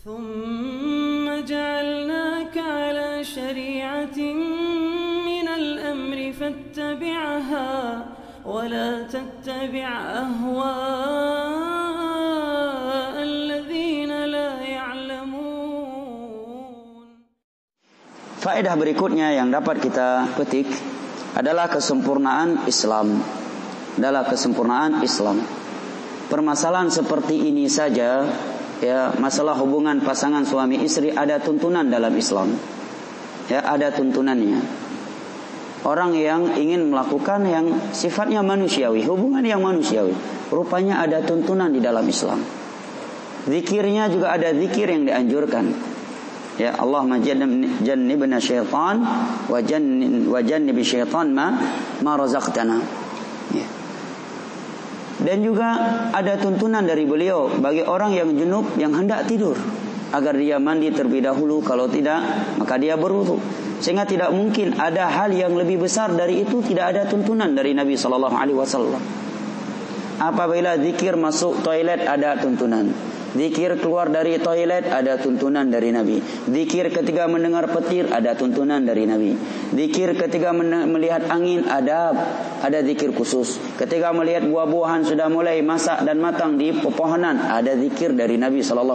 ثم جعلناك على شريعة من الأمر فاتبعها ولا تتبع أهواء الذين لا يعلمون. Faedah berikutnya yang dapat kita petik adalah kesempurnaan Islam. Permasalahan seperti ini saja, ya, masalah hubungan pasangan suami istri ada tuntunan dalam Islam. Ya, ada tuntunannya. Orang yang ingin melakukan yang sifatnya manusiawi, hubungan yang manusiawi, rupanya ada tuntunan di dalam Islam. Zikirnya juga ada zikir yang dianjurkan. Ya, Allahumma jannibna syaitan wa jannibi syaitan ma razaqtana. Ya. Dan juga ada tuntunan dari beliau bagi orang yang junub yang hendak tidur, agar dia mandi terlebih dahulu, kalau tidak maka dia berwudu. Sehingga tidak mungkin ada hal yang lebih besar dari itu, tidak ada tuntunan dari Nabi SAW. Apabila zikir masuk toilet ada tuntunan, zikir keluar dari toilet ada tuntunan dari Nabi, zikir ketika mendengar petir ada tuntunan dari Nabi, zikir ketika melihat angin ada zikir khusus, ketika melihat buah-buahan sudah mulai masak dan matang di pepohonan ada zikir dari Nabi SAW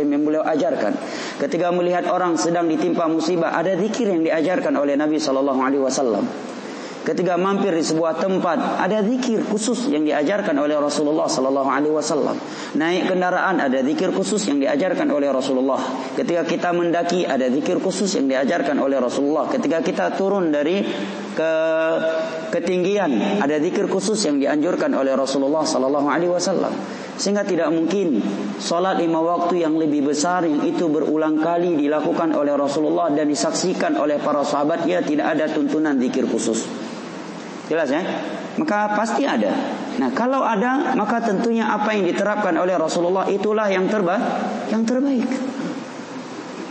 yang beliau ajarkan, ketika melihat orang sedang ditimpa musibah ada zikir yang diajarkan oleh Nabi SAW. Ketika mampir di sebuah tempat ada zikir khusus yang diajarkan oleh Rasulullah SAW. Naik kendaraan ada zikir khusus yang diajarkan oleh Rasulullah. Ketika kita mendaki ada zikir khusus yang diajarkan oleh Rasulullah. Ketika kita turun dari ketinggian ada zikir khusus yang dianjurkan oleh Rasulullah SAW. Sehingga tidak mungkin solat 5 waktu yang lebih besar yang itu berulang kali dilakukan oleh Rasulullah dan disaksikan oleh para sahabatnya tidak ada tuntunan zikir khusus. Jelas ya? Maka pasti ada. Nah, kalau ada maka tentunya apa yang diterapkan oleh Rasulullah itulah yang terbaik.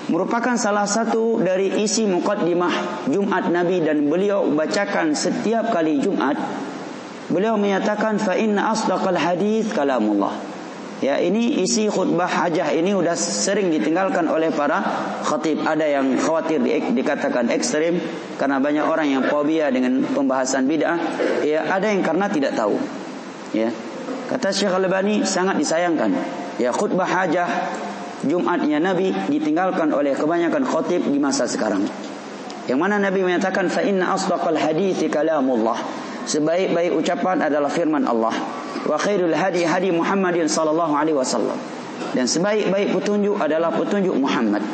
Merupakan salah satu dari isi muqaddimah Jumat Nabi, dan beliau bacakan setiap kali Jumat. Beliau menyatakan fa inna asdaqal hadits kalamullah. Ya, ini isi khutbah hajah ini sudah sering ditinggalkan oleh para khatib. Ada yang khawatir dikatakan ekstrem karena banyak orang yang fobia dengan pembahasan bid'ah. Ya, ada yang karena tidak tahu. Ya. Kata Syekh Al-Albani sangat disayangkan. Ya, khutbah hajah Jumatnya Nabi ditinggalkan oleh kebanyakan khatib di masa sekarang. Yang mana Nabi menyatakan fa inna asdaqal hadits kalamullah. Sebaik-baik ucapan adalah firman Allah. Wa khairul hadi hadi Muhammadin sallallahu alaihi wasallam. Dan sebaik-baik petunjuk adalah petunjuk Muhammad.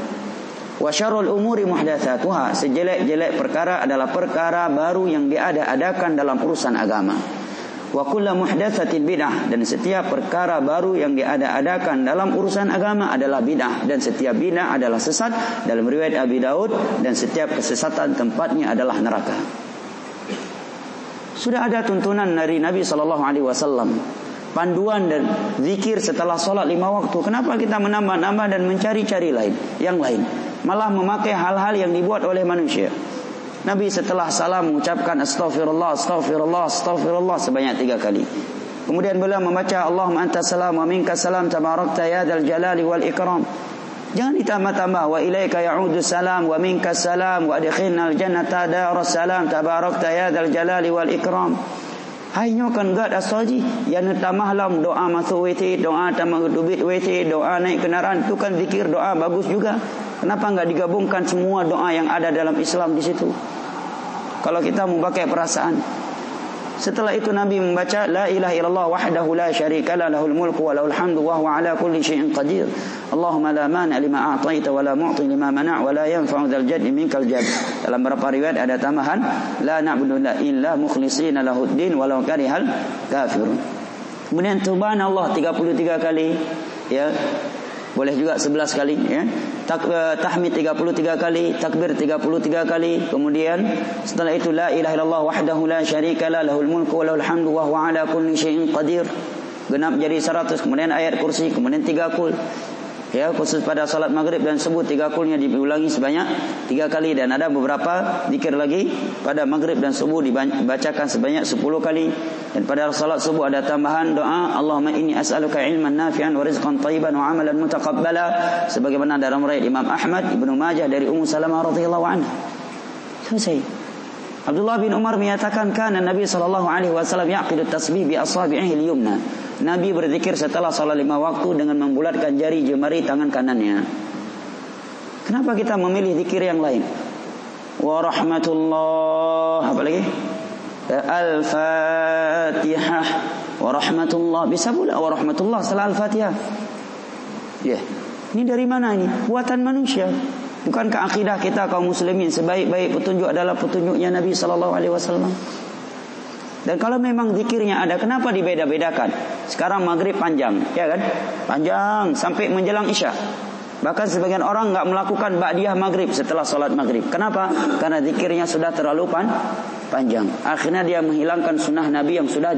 Wa syarrul umuri muhdatsatuha. Sejelek-jelek perkara adalah perkara baru yang diada-adakan dalam urusan agama. Wa kullu muhdatsatin bid'ah. Dan setiap perkara baru yang diada-adakan dalam urusan agama adalah bid'ah, dan setiap bid'ah adalah sesat dalam riwayat Abi Daud, dan setiap kesesatan tempatnya adalah neraka. Sudah ada tuntunan dari Nabi SAW, panduan dan zikir setelah solat 5 waktu. Kenapa kita menambah-nambah dan mencari-cari yang lain, malah memakai hal-hal yang dibuat oleh manusia? Nabi setelah salam mengucapkan astaghfirullah, astaghfirullah, astaghfirullah sebanyak 3 kali. Kemudian beliau membaca Allahumma anta salam wa minka salam tabarakta ya dzal jalali wal ikram. Jangan ditambah-tambah wa ilaika ya'udu salam wa minka salam wa adkhilnal jannata daras salam tabarakta ya dzal jalali wal ikram. Hanya kan gad asaji yang tamahlam doa masuk WC, doa tamah dubit WC, doa naik kendaraan, itu kan zikir doa bagus juga. Kenapa enggak digabungkan semua doa yang ada dalam Islam di situ? Kalau kita memakai perasaan. Setelah itu Nabi membaca la ilaha illallah wahdahu la syarika lahu lahul mulku wa lahul hamdu wa huwa ala kulli syai'in qadir. Allahumma la mani' lima a'taita wa la mu'ti lima mana' wa la yanfa'u dzal jaddi minkal jadd. Dalam beberapa riwayat ada tambahan la na'budu illa mukhlishina lahuddin walau karihal kafirun. Kemudian subhanallah 33 kali, ya. Boleh juga 11 kali, ya. Tahmid 33 kali, takbir 33 kali. Kemudian setelah itu la ilaha illallah wahdahu la syarika lahul mulku wa lahul hamdu wa huwa ala kulli syai'in qadir. Genap jadi 100. Kemudian ayat kursi, kemudian 3 kul. Ya, khusus pada salat maghrib dan subuh 3 kulnya diulangi sebanyak 3 kali, dan ada beberapa zikir lagi pada maghrib dan subuh dibacakan sebanyak 10 kali. Dan pada salat subuh ada tambahan doa Allahumma inni as'aluka ilman nafi'an wa rizqan thayyiban wa amalan mutaqabbala, sebagaimana dalam riwayat Imam Ahmad, Ibnu Majah dari Ummu Salamah radhiyallahu anha. Selesai. Abdullah bin Umar menyatakan kana Nabi sallallahu alaihi wasallam yaqidu tasbih bi asabi'ihi al-yumna. Nabi berzikir setelah salat 5 waktu dengan membulatkan jari jemari tangan kanannya. Kenapa kita memilih zikir yang lain? Wa rahmatullah, apa lagi? Al-Fatihah. Wa rahmatullah, bisa pula wa rahmatullah setelah Al-Fatihah. Ya. Ini dari mana ini? Buatan manusia. Bukankah akidah kita kaum muslimin sebaik-baik petunjuk adalah petunjuknya Nabi sallallahu alaihi wasallam? Dan kalau memang zikirnya ada, kenapa dibeda-bedakan? Sekarang maghrib panjang, ya kan? Panjang sampai menjelang isya. Bahkan sebagian orang enggak melakukan ba'diyah maghrib setelah salat maghrib. Kenapa? Karena zikirnya sudah terlalu panjang. Akhirnya dia menghilangkan sunnah Nabi yang sudah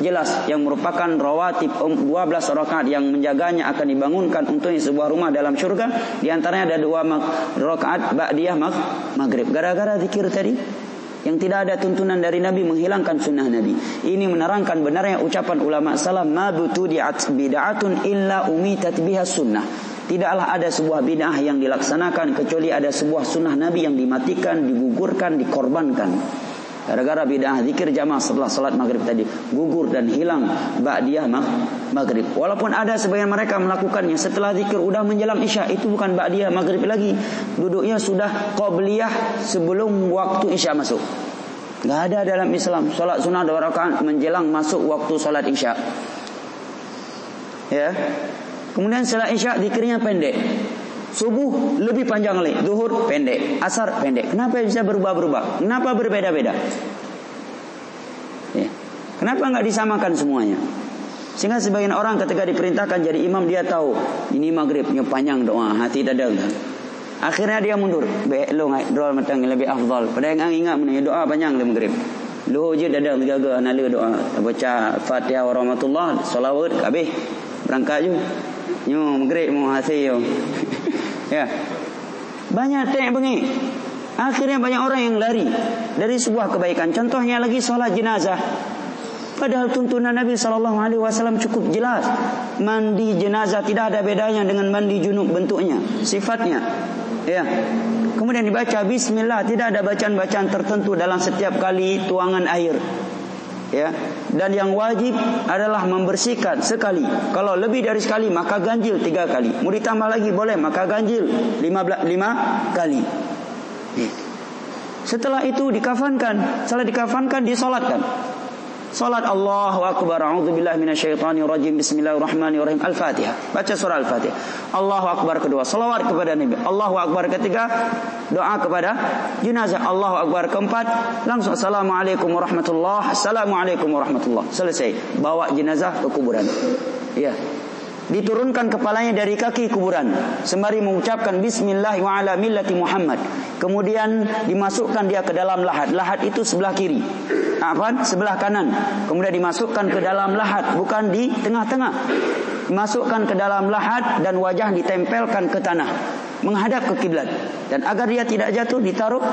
jelas, yang merupakan rawatib 12 rakaat yang menjaganya akan dibangunkan untuknya sebuah rumah dalam syurga. Di antaranya ada 2 rakaat ba'diyah maghrib. Gara-gara zikir tadi yang tidak ada tuntunan dari Nabi, menghilangkan sunnah Nabi. Ini menerangkan benarnya ucapan ulama salaf, ma butudi'at bid'atun illa umitat biha sunnah. Tidaklah ada sebuah bid'ah yang dilaksanakan kecuali ada sebuah sunnah Nabi yang dimatikan, digugurkan, dikorbankan. Gara-gara bid'ah zikir jamaah setelah salat maghrib tadi gugur dan hilang ba'diyah maghrib. Walaupun ada sebagian mereka melakukannya setelah zikir udah menjelang isya, itu bukan ba'diyah maghrib lagi. Duduknya sudah qabliyah sebelum waktu isya masuk. Enggak ada dalam Islam salat sunah 2 rakaat menjelang masuk waktu salat isya. Ya. Kemudian setelah isya zikirnya pendek. Subuh lebih panjang lagi, zuhur pendek, asar pendek. Kenapa bisa berubah-berubah? Kenapa berbeda-beda? Ya. Kenapa enggak disamakan semuanya? Sehingga sebagian orang ketika diperintahkan jadi imam, dia tahu ini maghribnya panjang doa, hati dadang. Akhirnya dia mundur. Baik lo ngai doa matang lebih afdal. Padahal ingat menanya doa panjang le maghrib. Lo je dadang jaga anala doa. Baca Fatihah wa rahmatullah, selawat habis. Berangkat je. Nyo maghrib mu hati yo. Ya. Banyak tek bengi. Akhirnya banyak orang yang lari dari sebuah kebaikan. Contohnya lagi solat jenazah. Padahal tuntunan Nabi SAW cukup jelas. Mandi jenazah tidak ada bedanya dengan mandi junub bentuknya, sifatnya. Ya. Kemudian dibaca bismillah, tidak ada bacaan-bacaan tertentu dalam setiap kali tuangan air. Ya. Dan yang wajib adalah membersihkan sekali. Kalau lebih dari sekali maka ganjil 3 kali. Mau ditambah lagi boleh, maka ganjil 5 kali. Setelah itu dikafankan. Setelah dikafankan disolatkan. Salat Allahu Akbar, a'udzubillahi minasyaitonirrajim, bismillahirrahmanirrahim, Al-Fatihah. Baca surah Al-Fatihah. Allahu Akbar kedua, salawat kepada Nabi. Allahu Akbar ketiga, doa kepada jenazah. Allahu Akbar keempat, langsung assalamualaikum warahmatullahi, assalamualaikum warahmatullahi. Selesai. Bawa jenazah ke kuburan. Ya. Diturunkan kepalanya dari kaki kuburan sembari mengucapkan bismillah wa ala millati Muhammad. Kemudian dimasukkan dia ke dalam lahat. Lahat itu sebelah kiri, sebelah kanan. Kemudian dimasukkan ke dalam lahat, bukan di tengah-tengah. Dimasukkan ke dalam lahat dan wajah ditempelkan ke tanah menghadap ke kiblat. Dan agar dia tidak jatuh, ditaruh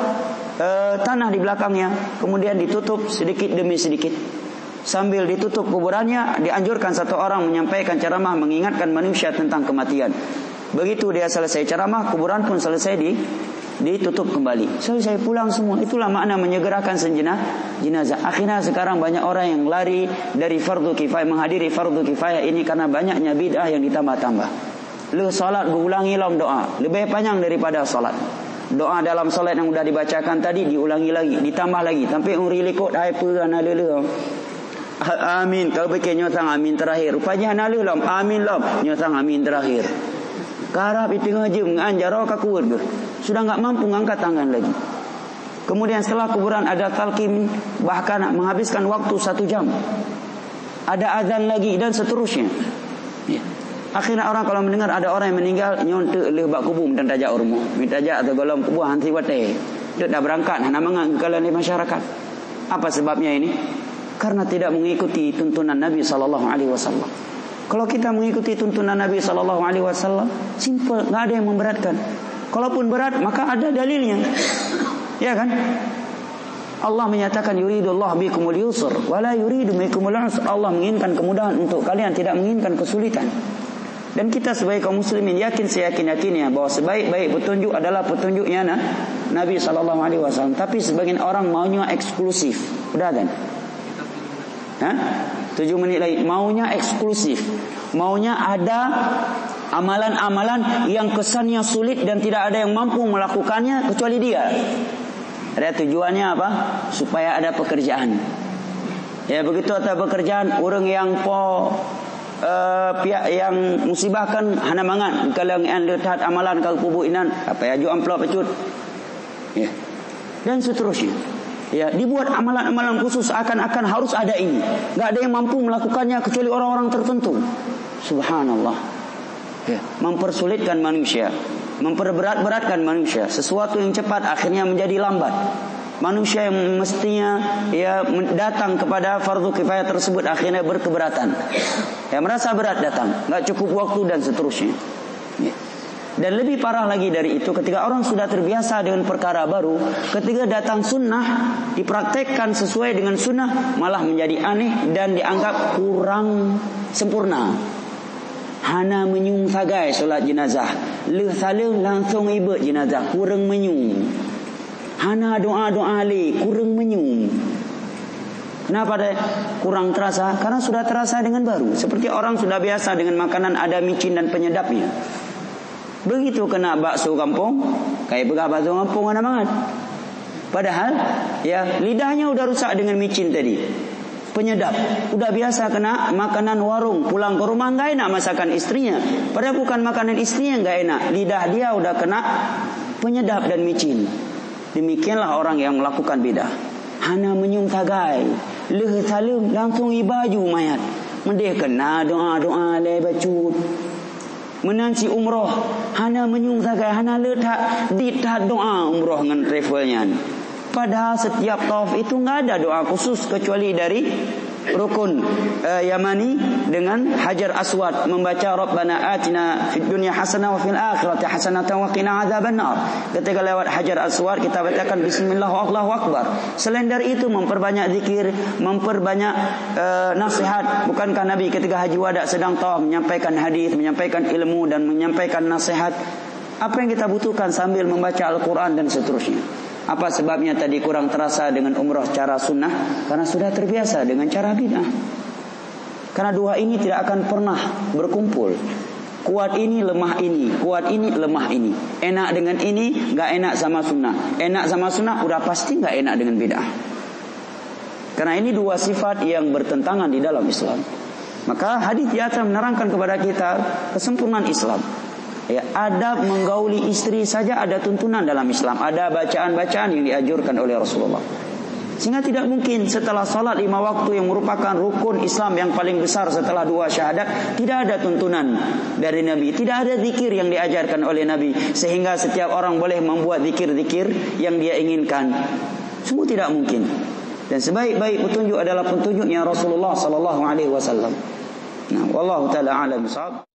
tanah di belakangnya. Kemudian ditutup sedikit demi sedikit. Sambil ditutup kuburannya, dianjurkan satu orang menyampaikan ceramah mengingatkan manusia tentang kematian. Begitu dia selesai ceramah, kuburan pun selesai ditutup kembali. Selesai pulang semua. Itulah makna menyegerakan jenazah. Akhirnya sekarang banyak orang yang lari dari fardu kifayah, menghadiri fardu kifayah ini karena banyaknya bid'ah yang ditambah-tambah. Lu salat ulangi lam doa lebih panjang daripada salat. Doa dalam salat yang sudah dibacakan tadi diulangi lagi, ditambah lagi sampai uri likut ai peran ada. Amin. Kalau bikin nyotang amin terakhir. Rupanya hanalah lam amin lam nyotang amin terakhir. Karab itu ngaji menganjar ka kubur. Sudah enggak mampu ngangkat tangan lagi. Kemudian setelah kuburan ada talqin, bahkan menghabiskan waktu 1 jam. Ada azan lagi dan seterusnya. Ya. Akhirnya orang kalau mendengar ada orang yang meninggal, nyontek leh bak kubur dan dajak urmo. Minta dajak atau golong kubur hanti wate. Dia dah berangkat hana mengagalan di masyarakat. Apa sebabnya ini? Karena tidak mengikuti tuntunan Nabi SAW. Kalau kita mengikuti tuntunan Nabi SAW, simple, nggak ada yang memberatkan. Kalaupun berat, maka ada dalilnya. Ya kan? Allah menyatakan yuridullah bikumul yusr wala yuridu bikumul usr. Allah menginginkan kemudahan untuk kalian, tidak menginginkan kesulitan. Dan kita sebagai kaum muslimin yakin seyakin-yakinnya bahwa sebaik-baik petunjuk adalah petunjuknya Nabi SAW. Tapi sebagian orang maunya eksklusif. Udah kan? 7 menit lagi. Maunya eksklusif. Maunya ada amalan-amalan yang kesannya sulit dan tidak ada yang mampu melakukannya kecuali dia. Ada tujuannya apa? Supaya ada pekerjaan. Ya, begitu ada pekerjaan, orang yang pihak yang musibahkan hana mangan kalau yang letak amalan kau kubu inan apa ya ju amplop pecut. Ya. Dan seterusnya. Ya, dibuat amalan-amalan khusus akan harus ada ini. Enggak ada yang mampu melakukannya kecuali orang-orang tertentu. Subhanallah. Ya, mempersulitkan manusia, memperberat-beratkan manusia. Sesuatu yang cepat akhirnya menjadi lambat. Manusia yang mestinya ya datang kepada fardu kifayah tersebut akhirnya berkeberatan. Ya, merasa berat datang, enggak cukup waktu dan seterusnya. Ya. Dan lebih parah lagi dari itu, ketika orang sudah terbiasa dengan perkara baru, ketika datang sunnah dipraktekkan sesuai dengan sunnah malah menjadi aneh dan dianggap kurang sempurna. Hana menyung sagai solat jenazah, leh saleh langsung iba jenazah, kurang menyung. Hana doa-doa le, kurang menyung. Kenapa dia kurang terasa? Karena sudah terasa dengan baru. Seperti orang sudah biasa dengan makanan ada micin dan penyedapnya. Begitu kena bakso kampung, kayak begah bakso kampung ada banget. Padahal ya lidahnya udah rusak dengan micin tadi. Penyedap, udah biasa kena makanan warung, pulang ke rumah enggak enak masakan istrinya. Padahal bukan makanan istrinya enggak enak, lidah dia udah kena penyedap dan micin. Demikianlah orang yang melakukan bidah. Hana menyung tagai, leh salim langsung ibaju mayat. Mendeh kena doa-doa le bacut. Menansi umroh, hana menyung tagai, hana letak ditat doa umroh dengan travelnya. Padahal setiap tawaf itu enggak ada doa khusus kecuali dari rukun Yamani dengan Hajar Aswad membaca Rabbana atina fid dunya hasanah wa fil akhirati hasanah wa qina adzabannar. Ketika lewat Hajar Aswad kita bacakan bismillah Allahu akbar. Selain dari itu memperbanyak zikir, memperbanyak nasihat. Bukankah Nabi ketika haji wada sedang tawaf menyampaikan hadis, menyampaikan ilmu dan menyampaikan nasihat? Apa yang kita butuhkan sambil membaca Al-Quran dan seterusnya? Apa sebabnya tadi kurang terasa dengan umrah cara sunnah? Karena sudah terbiasa dengan cara bid'ah. Karena dua ini tidak akan pernah berkumpul. Kuat ini lemah ini, kuat ini lemah ini. Enak dengan ini, enggak enak sama sunnah. Enak sama sunnah udah pasti enggak enak dengan bid'ah. Karena ini dua sifat yang bertentangan di dalam Islam. Maka hadis di atas menerangkan kepada kita kesempurnaan Islam. Ya, adab menggauli istri saja ada tuntunan dalam Islam. Ada bacaan-bacaan yang dianjurkan oleh Rasulullah. Sehingga tidak mungkin setelah salat 5 waktu yang merupakan rukun Islam yang paling besar setelah 2 syahadat, tidak ada tuntunan dari Nabi. Tidak ada zikir yang diajarkan oleh Nabi. Sehingga setiap orang boleh membuat zikir-zikir yang dia inginkan. Semua tidak mungkin. Dan sebaik-baik petunjuk adalah petunjuknya Rasulullah SAW. Nah, wallahu ta'ala a'lam bishawab.